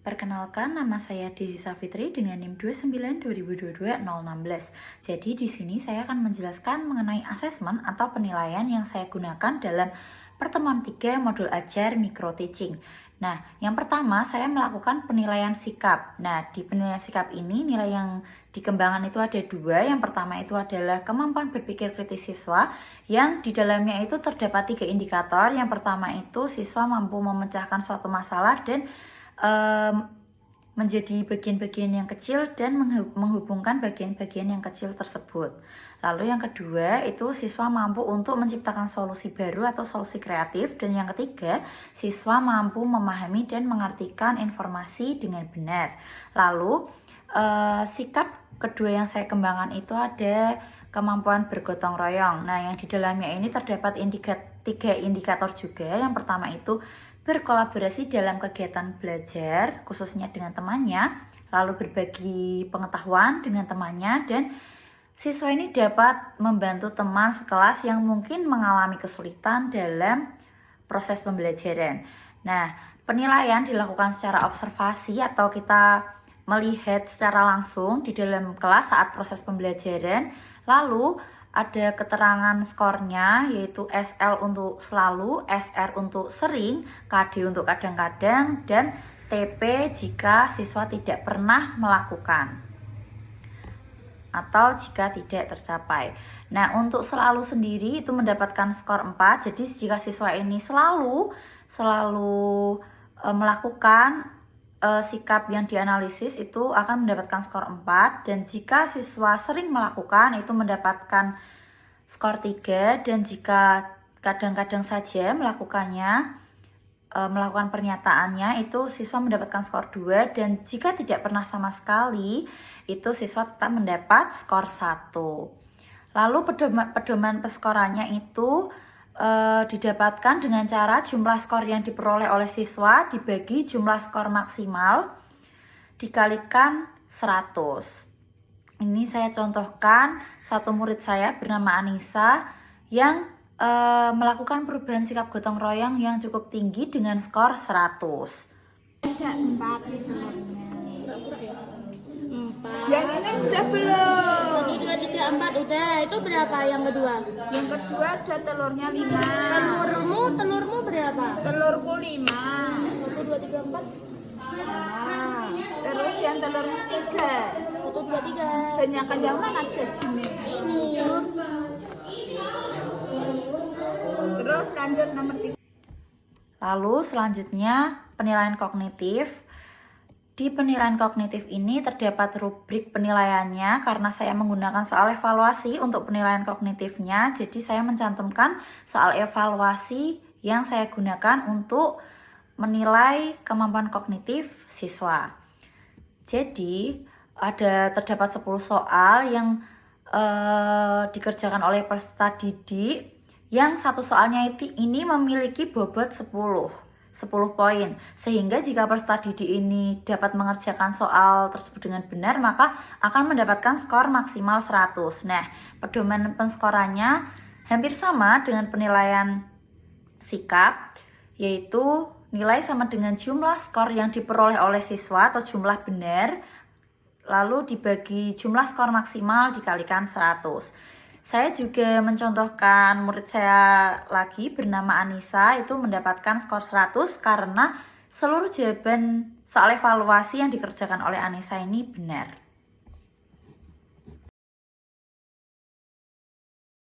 Perkenalkan, nama saya Desi Safitri dengan NIM 292022-016. Jadi di sini saya akan menjelaskan mengenai asesmen atau penilaian yang saya gunakan dalam pertemuan 3 modul ajar micro teaching. Nah, yang pertama saya melakukan penilaian sikap. Nah, di penilaian sikap ini nilai yang dikembangkan itu ada 2. Yang pertama itu adalah kemampuan berpikir kritis siswa, yang di dalamnya itu terdapat 3 indikator. Yang pertama itu siswa mampu memecahkan suatu masalah dan menjadi bagian-bagian yang kecil dan menghubungkan bagian-bagian yang kecil tersebut. Lalu yang kedua itu siswa mampu untuk menciptakan solusi baru atau solusi kreatif. Dan yang ketiga, siswa mampu memahami dan mengartikan informasi dengan benar. Lalu sikap kedua yang saya kembangkan itu ada kemampuan bergotong royong. Nah, yang di dalamnya ini terdapat 3 indikator juga. Yang pertama itu berkolaborasi dalam kegiatan belajar, khususnya dengan temannya, lalu berbagi pengetahuan dengan temannya, dan siswa ini dapat membantu teman sekelas yang mungkin mengalami kesulitan dalam proses pembelajaran. Nah, penilaian dilakukan secara observasi atau kita melihat secara langsung di dalam kelas saat proses pembelajaran. Lalu ada keterangan skornya, yaitu SL untuk selalu, SR untuk sering, KD untuk kadang-kadang, dan TP jika siswa tidak pernah melakukan atau jika tidak tercapai. Nah, untuk selalu sendiri itu mendapatkan skor 4. Jadi jika siswa ini selalu melakukan sikap yang dianalisis itu akan mendapatkan skor 4, dan jika siswa sering melakukan itu mendapatkan skor 3, dan jika kadang-kadang saja melakukan pernyataannya itu siswa mendapatkan skor 2, dan jika tidak pernah sama sekali itu siswa tetap mendapat skor 1. Lalu pedoman peskorannya itu didapatkan dengan cara jumlah skor yang diperoleh oleh siswa dibagi jumlah skor maksimal dikalikan 100. Ini saya contohkan satu murid saya bernama Anissa yang melakukan perubahan sikap gotong royong yang cukup tinggi dengan skor 100. Ada 4 telurnya. 4. Yang ini udah belum? 1, 2, 3, 4 udah. Itu berapa yang kedua? Yang kedua ada telurnya 5. Telurmu berapa? Telurku 5. 1, 2, 3, 4. Nah, terus yang telurnya 3. 1, 2, 3. Banyakan yang mana jadinya? Ini. Terus lanjut nomor 3. Lalu selanjutnya penilaian kognitif. Di penilaian kognitif ini terdapat rubrik penilaiannya karena saya menggunakan soal evaluasi untuk penilaian kognitifnya. Jadi saya mencantumkan soal evaluasi yang saya gunakan untuk menilai kemampuan kognitif siswa. Jadi terdapat 10 soal yang dikerjakan oleh peserta didik, yang satu soalnya ini memiliki bobot 10 poin, sehingga jika peserta didik ini dapat mengerjakan soal tersebut dengan benar maka akan mendapatkan skor maksimal 100. Nah, pedoman penskorannya hampir sama dengan penilaian sikap, yaitu nilai sama dengan jumlah skor yang diperoleh oleh siswa atau jumlah benar, lalu dibagi jumlah skor maksimal dikalikan 100. Saya juga mencontohkan murid saya lagi bernama Anissa itu mendapatkan skor 100 karena seluruh jawaban soal evaluasi yang dikerjakan oleh Anissa ini benar.